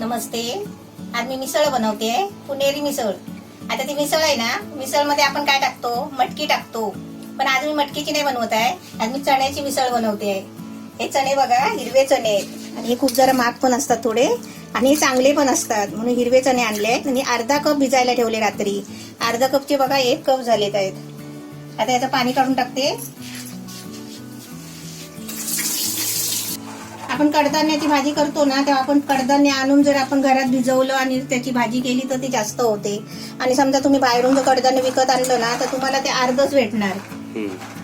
नमस्ते. आज मी मिसळ बनवते, पुणेरी मिसळ. आता ती मिसळ आहे ना, मिसळ मध्ये आपण काय टाकतो, मटकी टाकतो. पण आज मी मटकीची नाही बनवत आहे, आज मी चण्याची मिसळ बनवते आहे. हे चणे बघा, हिरवे चणे आहेत आणि हे खूप जरा महाग पण असतात थोडे आणि चांगले पण असतात, म्हणून हिरवे चणे आणले आहेत आणि अर्धा कप भिजायला ठेवले रात्री. अर्धा कपचे बघा 1 कप झालेत आहेत. आता याचं पाणी काढून टाकते. आपण कडधान्याची भाजी करतो ना, तेव्हा आपण कडधान्य आणून जर आपण घरात भिजवलं आणि त्याची भाजी केली तर ती जास्त होते. आणि समजा तुम्ही बाहेरून जर कडधान्य विकत आणलं ना, तर तुम्हाला ते अर्धच भेटणार.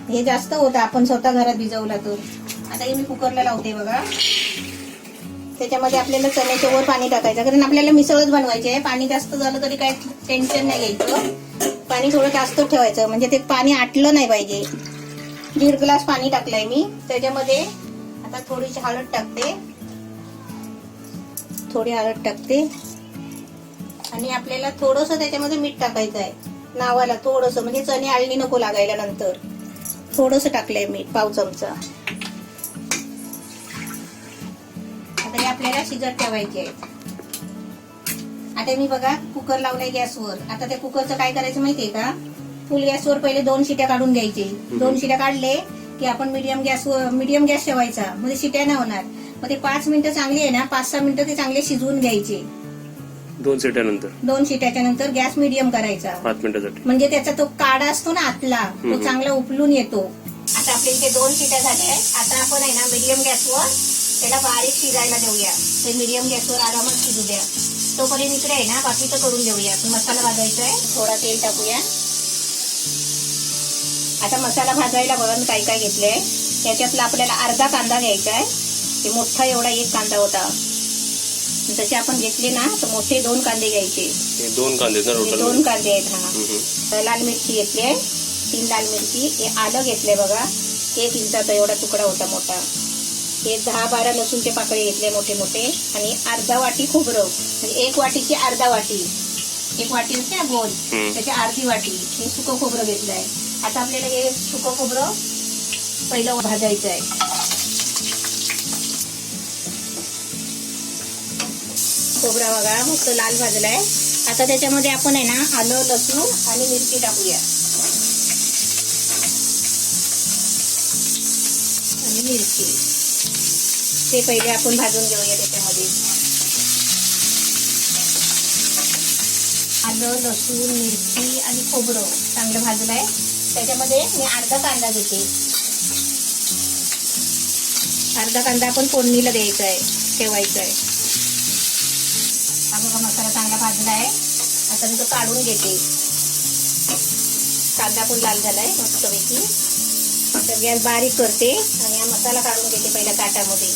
हे जास्त होतं आपण स्वतः घरात भिजवला तर. आता हे मी कुकरला लावते बघा. त्याच्यामध्ये आपल्याला चण्याच्या वर पाणी टाकायचं, कारण आपल्याला मिसळच बनवायची आहे. पाणी जास्त झालं तरी काही टेन्शन नाही घ्यायचं. पाणी थोडं जास्त ठेवायचं, म्हणजे ते पाणी आटलं नाही पाहिजे. 1.5 ग्लास पाणी टाकलंय मी. त्याच्यामध्ये आता थोडीशी हळद टाकते, थोडी हळद टाकते आणि आपल्याला थोडंसं त्याच्यामध्ये मीठ टाकायचं आहे, नावाला थोडंसं, म्हणजे चणे आळणी नको लागायला. नंतर थोडंसं टाकलंय मीठ, पाव चमचा. आता हे आपल्याला शिजत ठेवायचे आहे. आता मी बघा कुकर लावलाय गॅसवर. आता त्या कुकरचं काय करायचं माहितीये का, फुल गॅसवर पहिले 2 शिट्या काढून घ्यायचे. 2 शिट्या काढले की आपण मीडियम गॅस ठेवायचा, म्हणजे शिट्या नाही होणार. मग ते 5 मिनिटं चांगली आहे ना, 5-6 मिनिटं ते चांगले शिजवून घ्यायचे. 2 शिट्यानंतर 2 शिट्याच्या नंतर गॅस मीडियम करायचा 5 मिनिटासाठी, म्हणजे त्याचा तो काढा असतो ना आतला, तो चांगला उकलून येतो. आता आपल्या इथे 2 शिट्या झाल्या आहेत. आता आपण आहे ना मीडियम गॅसवर त्याला बारीक शिजायला देऊया. ते मीडियम गॅसवर आरामात शिजू द्या. तोपर्यंत इकडे आहे ना बाकीचं करून देऊया. मसाला भाजायचा आहे, थोडा तेल टाकूया. आता मसाला भाजायला बघा मी काय काय घेतलंय. त्याच्यातला आपल्याला अर्धा कांदा घ्यायचा आहे. ते मोठा एवढा 1 कांदा होता. जसे आपण घेतले ना, तर मोठे 2 कांदे घ्यायचे. 2 कांदे ना, टोटल 2 कांदे आहेत. हा, लाल मिरची घेतली आहे, 3 लाल मिरची. हे आलं घेतलंय बघा, 1 इंचाचा एवढा तुकडा होता मोठा. हे 10-12 लसूणचे पाकळे घेतले मोठे मोठे. आणि अर्धा वाटी खोबरं, म्हणजे 1 वाटीची अर्धा वाटी. 1 वाटी असते ना गोल, त्याची अर्धी वाटी हे सुकं खोबरं घेतलंय. आता आपल्याला हे सुकं खोबरं पहिलं भाजायचं आहे. खोबरा बघा मस्त लाल भाजलाय. आता त्याच्यामध्ये आपण आहे ना आलं, लसूण आणि मिरची टाकूया. आणि मिरची ते पहिले आपण भाजून घेऊया. त्याच्यामध्ये आलं, लसूण, मिरची आणि खोबरं चांगलं भाजलंय. त्याच्यामध्ये मी अर्धा कांदा घेते. अर्धा कांदा आपण फोडणीला द्यायचा आहे, ठेवायचा आहे. हा बघा मसाला चांगला भाजला आहे. आता मी तो काढून घेते. कांदा पण लाल झालाय मस्तपैकी. आता गॅस बारीक करते आणि हा मसाला काढून घेते पहिल्या ताटामध्ये.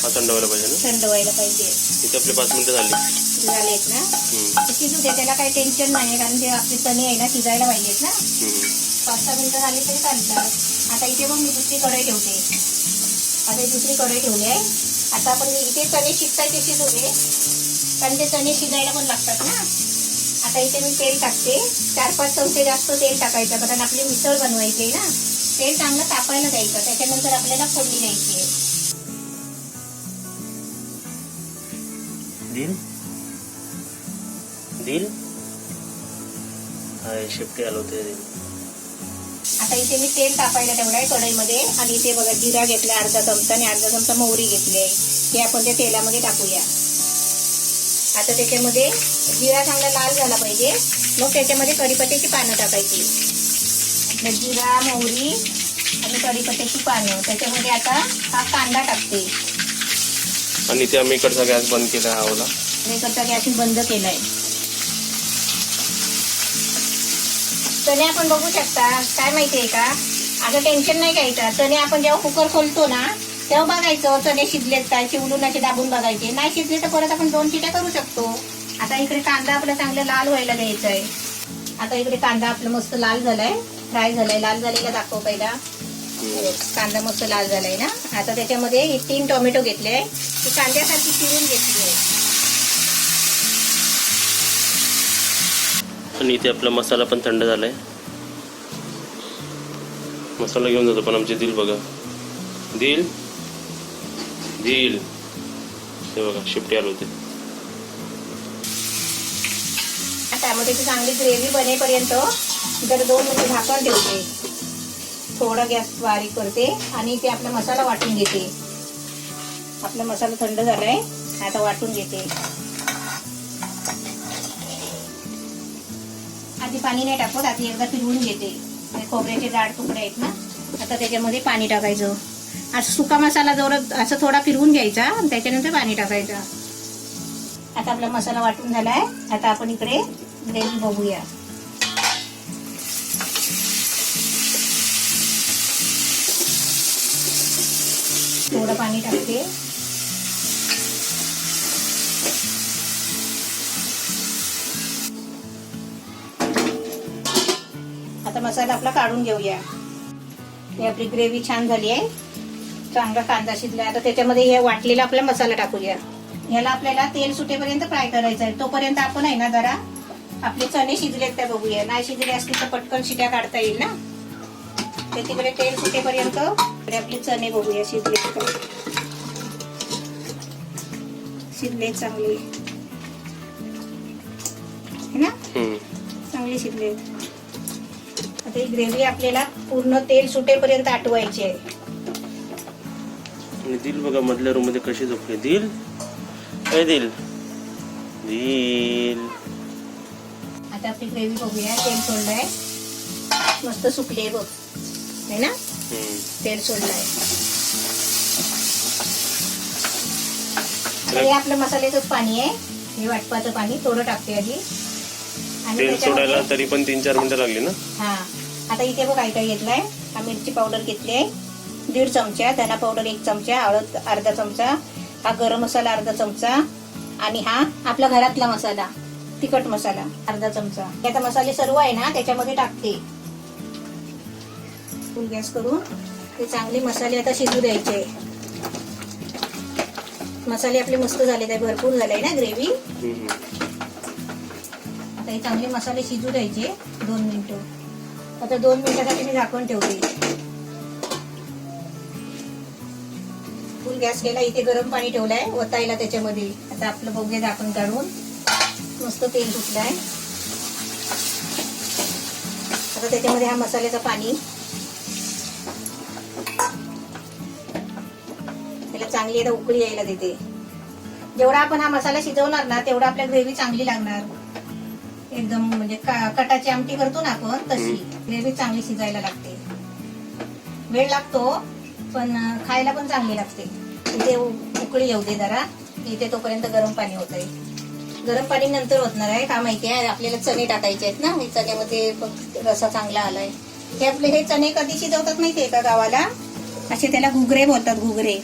थंड व्हायला पाहिजे ना, थंड व्हायला पाहिजे. इथे आपले 5 मिनिटं झालेत ना, शिजू द्या. त्याला काही टेन्शन नाही, कारण ते आपले चणे आहे ना शिजायला पाहिजेत ना. 5-6 मिनिटं झाली तरी चालतात. आता इथे मग मी दुसरी कढई ठेवते. आता दुसरी कढई ठेवली आहे. आता आपण इथे चणे शिजतायचे शिजू दे, कारण ते चणे शिजायला पण लागतात ना. आता इथे मी तेल टाकते. 4-5 चमचे जास्त तेल टाकायचं, कारण आपली मिसळ बनवायची आहे ना. तेल चांगलं तापायला द्यायचं. त्याच्यानंतर आपल्याला फोडणी द्यायची आहे. दिल शिफ्टी आलो होते. आता इथे मी तेल तापायला ठेवलंय कढईमध्ये. आणि इथे बघा जिरा घेतला अर्धा चमचा आणि अर्धा चमचा मोहरी घेतली आहे. हे आपण त्या तेलामध्ये टाकूया. आता त्याच्यामध्ये जिरा चांगला लाल झाला पाहिजे, मग त्याच्यामध्ये कढीपत्त्याची पानं टाकायची. जिरा, मोहरी आणि कढीपत्त्याची पानं. त्याच्यामध्ये आता हा कांदा टाकते. आणि ते आम्ही इकडचा गॅस बंद केला हवाला. इकडचा गॅस बंद केलाय. चणे आपण बघू शकता. काय माहितीये का, आता टेन्शन नाही घ्यायचं. चणे आपण जेव्हा कुकर खोलतो ना, तेव्हा बघायचं चणे शिजलेत काय, चिवडून असे दाबून बघायचे. नाही शिजले तर परत आपण 2 शिट्या करू शकतो. आता इकडे कांदा आपला चांगला लाल व्हायला द्यायचा आहे. आता इकडे कांदा आपला मस्त लाल झालाय, फ्राय झालाय. लाल झालेला दाखव पहिला. कांदा मस्त लाल झालाय ना. आता त्याच्यामध्ये 3 टोमॅटो घेतले, ती कांद्यासारखी चिरून घेतली आहे. आणि इथे आपला मसाला पण थंड झालाय. मसाला घेऊन जातो. पण आमचे दिल बघा, दिल दिल ते बघा शिफ्टी आले होते. टॅमॅटोची चांगली ग्रेव्ही बनेपर्यंत जर 2 मिनिट झाकण ठेवते. थोडा गॅस बारीक करते आणि ते आपला मसाला वाटून घेते. आपला मसाला थंड झालाय, आता वाटून घेते. आधी पाणी नाही टाकत, आधी एकदा फिरवून घेते. खोबऱ्याचे जाड तुकडे आहेत ना, आता त्याच्यामध्ये पाणी टाकायचं. असं सुका मसाला जोरात असं थोडा फिरवून घ्यायचा, त्याच्यानंतर पाणी टाकायचं. आता आपला मसाला वाटून झालाय. आता आपण इकडे ग्रेव्ही बघूया. थोडं पाणी टाकते. आता मसाला आपला काढून घेऊया. ही आपली ग्रेव्ही छान झाली आहे. चांगला कांदा शिजला. आता त्याच्यामध्ये हे वाटलेला आपला मसाला टाकूया. ह्याला आपल्याला तेल सुटेपर्यंत फ्राय करायचं आहे. तोपर्यंत आपण आहे ना जरा आपले चणे शिजलेत त्या बघूया. नाही शिजले असतील तर पटकन शिट्या काढता येईल ना. ते तिकडे तेल सुटेपर्यंत आपले चणे बघूया शिजलेत का. शिजले चांगले है ना, चांगले शिजलेत. आता ही ग्रेव्ही आपल्याला पूर्ण तेल सुटेपर्यंत आटवायची आहे. आणि दिल बघा मधल्या रूम मध्ये कशी झोपले. दिल काय दिल दिल. आता आपली ग्रेव्ही बघूया. तेल सोडलंय, मस्त सुकले बघ है ना, तेल सोडलंय. हे आपलं मसाल्याचंच पाणी आहे. हे वाटपाचं पाणी थोडं टाकते आधी. आणि तेल सोडायला तरी पण 3-4 मिनिटं लागली ना. हा, आता इथे बघ काय काय घेतलंय. हा मिरची पावडर घेतली आहे 1.5 चमचा, धना पावडर 1 चमचा, हळद अर्धा चमचा, हा गरम मसाला अर्धा चमचा आणि हा आपला घरातला मसाला तिखट मसाला अर्धा चमचा. आता मसाले सर्व आहे ना त्याच्यामध्ये टाकते. फुल गॅस करून ते चांगले मसाले आता शिजू द्यायचे. मसाले आपले मस्त झाले, ते भरपूर झाले ना ग्रेव्ही. आता हे चांगले मसाले शिजू द्यायचे 2 मिनिटं. आता 2 मिनिटासाठी मी झाकण ठेवते. फुल गॅस केला. इथे गरम पाणी ठेवलंय ओतायला त्याच्यामध्ये. आता आपलं बघूया झाकण काढून. मस्त तेल सुटलंय. आता त्याच्यामध्ये हा मसाल्याचं पाणी, त्याला चांगली आता उकळी यायला देते. जेवढा आपण हा मसाला शिजवणार ना तेवढा आपल्या ग्रेव्ही चांगली लागणार. एकदम म्हणजे कटाची आमटी करतो ना आपण तशी ग्रेव्ही चांगली शिजायला लागते. वेळ लागतो पण खायला पण चांगली लागते. इथे उकळी येऊ दे जरा. इथे तोपर्यंत गरम पाणी होत आहे. गरम पाणी नंतर होणार आहे का माहिती आहे. आपल्याला चणे टाकायचे आहेत ना. हे चण्यामध्ये रसा चांगला आलाय. हे आपले हे चणे कधी शिजवतात माहितीये का गावाला, असे त्याला घुगरे बोलतात. घुगरे.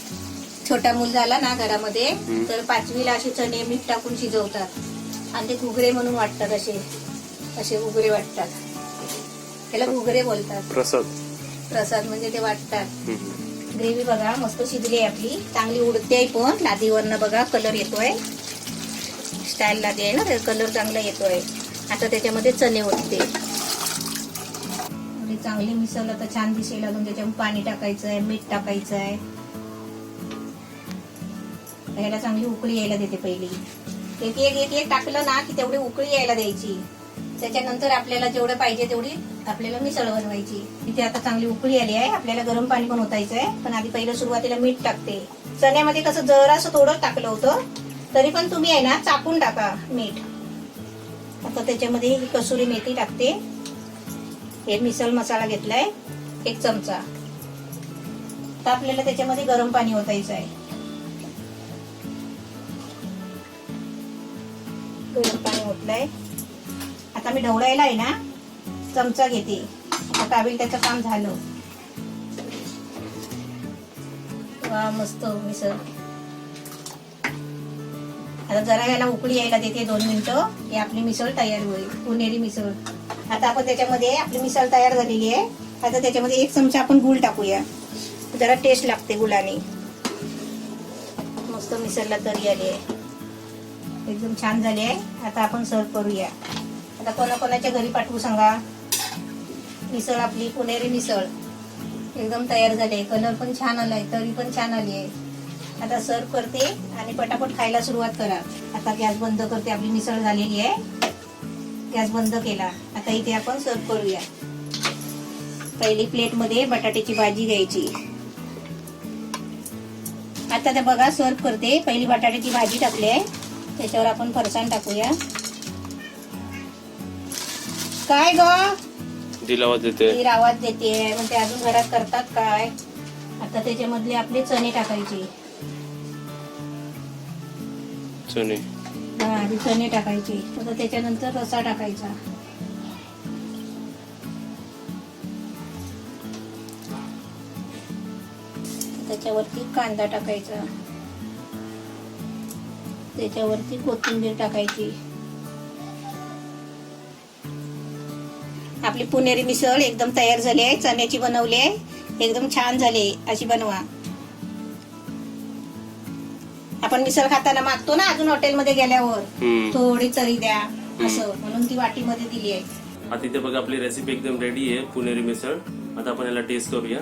छोटा मूल झाला ना घरामध्ये तर 5वीला असे चणे मीठ टाकून शिजवतात आणि ते घुगरे म्हणून वाटतात. असे घुगरे वाटतात. त्याला घुगरे बोलतात. प्रसाद म्हणजे ते वाटतात. ग्रेव्ही बघा मस्त शिजली आहे आपली. चांगली उडते पण लादीवरनं बघा कलर येतोय. स्टाईल लादी आहे ना, कलर चांगला येतोय. आता त्याच्यामध्ये चणे ओतते. चांगली मिसळ आता छान दिसेल. अजून त्याच्यामध्ये पाणी टाकायचं आहे, मीठ टाकायचं आहे. ह्याला चांगली उकळी यायला देते. पहिली एक टाकलं ना की तेवढी उकळी यायला द्यायची. त्याच्यानंतर आपल्याला जेवढं पाहिजे तेवढी आपल्याला मिसळ बनवायची. इथे आता चांगली उकळी आली आहे. आपल्याला गरम पाणी पण ओतायचं आहे. पण आधी पहिलं सुरुवातीला मीठ टाकते. चण्यामध्ये कसं जरासं थोडं टाकलं होतं, तरी पण तुम्ही आहे ना चाकून टाका मीठ. आता त्याच्यामध्ये कसुरी मेथी टाकते. हे मिसळ मसाला घेतलाय 1 चमचा. आता आपल्याला त्याच्यामध्ये गरम पाणी ओतायचं आहे. गरम पाणी ओतलंय. आता मी ढवळायला आहे ना चमचा घेते. आता काबिल त्याचं काम झालं. वा मस्त मिसळ. आता जरा याला उकळी यायला देते 2 मिनिटं. ही आपली मिसळ तयार होईल. पुणेरी मिसळ. आता आपण त्याच्यामध्ये आपली मिसळ तयार झालेली आहे. आता त्याच्यामध्ये 1 चमचा आपण गूळ टाकूया. जरा टेस्ट लागते गुळाने. मस्त मिसळला तरी आली आहे. एकदम छान झाली आहे. आता आपण सर्व करूया. आता कोणाकोणाच्या घरी पाठवू सांगा. मिसळ आपली पुणेरी मिसळ एकदम तयार झाली आहे. कलर पण छान आलाय, तरी पण छान आली आहे. आता सर्व करते आणि पटापट खायला सुरुवात करा. आता गॅस बंद करते. आपली मिसळ झालेली आहे. गॅस बंद केला. आता इथे आपण सर्व करूया. पहिली प्लेट मध्ये बटाट्याची भाजी घ्यायची. आता ते बघा सर्व करते. पहिली बटाट्याची भाजी टाकली आहे. त्याच्यावर आपण फरसाण टाकूया. काय ग दिल आवाज देते. ती आवाज देते. मग ते अजून घरात करतात काय. आता त्याच्यामधले आपले चणे टाकायचे. चणे हा आधी चणे टाकायचे. आता त्याच्यानंतर रसा टाकायचा. त्याच्यावरती कांदा टाकायचा. त्याच्यावरती कोथिंबीर टाकायची. आपली पुणेरी मिसळ एकदम तयार झाली आहे. चण्याची बनवली आहे. एकदम छान झाली. अशी बनवा. आपण मिसळ खाताना मागतो ना अजून हॉटेलमध्ये गेल्यावर थोडी चरी द्या असं, म्हणून ती वाटीमध्ये दिली आहे. आता इथे बघा आपली रेसिपी एकदम रेडी आहे पुणेरी मिसळ. आता आपण याला टेस्ट करूया.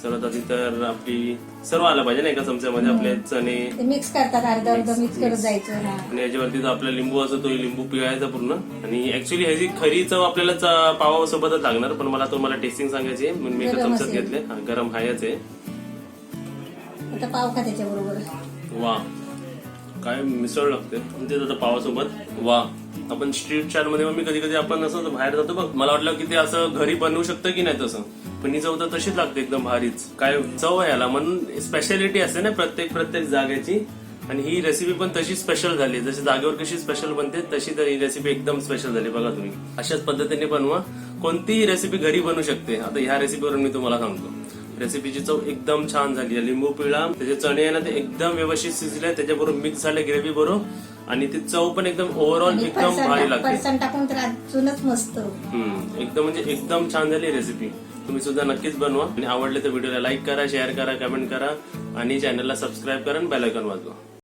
सर्वात आधी तर आपली सर्व आलं पाहिजे ना एका चमच्यामध्ये. आपले चणे मिक्स करतात. अर्ध मिक्स करत जायचं. आणि याच्यावरती जो आपला लिंबू असतो तो लिंबू पिळायचा पूर्ण. आणि ऍक्च्युली ह्याची खरी चव आपल्याला पावासोबतच लागणार, पण मला तुम्हाला टेस्टिंग सांगायची आहे म्हणून मी एका चमच्यात घेतले. गरम हायच आहे. आता पाव खा त्याच्या बरोबर. वा काय मिसळ लागते. म्हणजे आता पावासोबत वा. आपण स्ट्रीट चाट मध्ये मी कधी कधी आपण असं बाहेर जातो बघ, मला वाटलं की ते असं घरी बनवू शकतं की नाही तसं, पण ही चव तर तशीच लागते एकदम भारीच. काय चव आहे याला. म्हणून स्पेशालिटी असते ना प्रत्येक जागेची. आणि ही रेसिपी पण तशी स्पेशल झाली. जशी जागेवर कशी स्पेशल बनते तशी तर ही रेसिपी एकदम स्पेशल झाली. बघा तुम्ही अशाच पद्धतीने बनवा. कोणतीही रेसिपी घरी बनवू शकते. आता ह्या रेसिपीवरून मी तुम्हाला सांगतो. रेसिपीची चव एकदम छान झाली आहे. लिंबू पिळा, त्याचे चणे आहे ना ते एकदम व्यवस्थित शिजले, त्याच्याबरोबर मिक्स झाले ग्रेव्ही बरोबर. आणि ती चव पण एकदम ओव्हरऑल एकदम भारी लागते. फरसाण टाकून तर अजूनच मस्त. एकदम म्हणजे एकदम छान झाली रेसिपी. तुम्ही सुद्धा नक्कीच बनवा. आणि आवडले तर व्हिडिओला लाईक करा, शेअर करा, कमेंट करा आणि चॅनलला सबस्क्राईब करा आणि बेल आयकॉन वाजवा.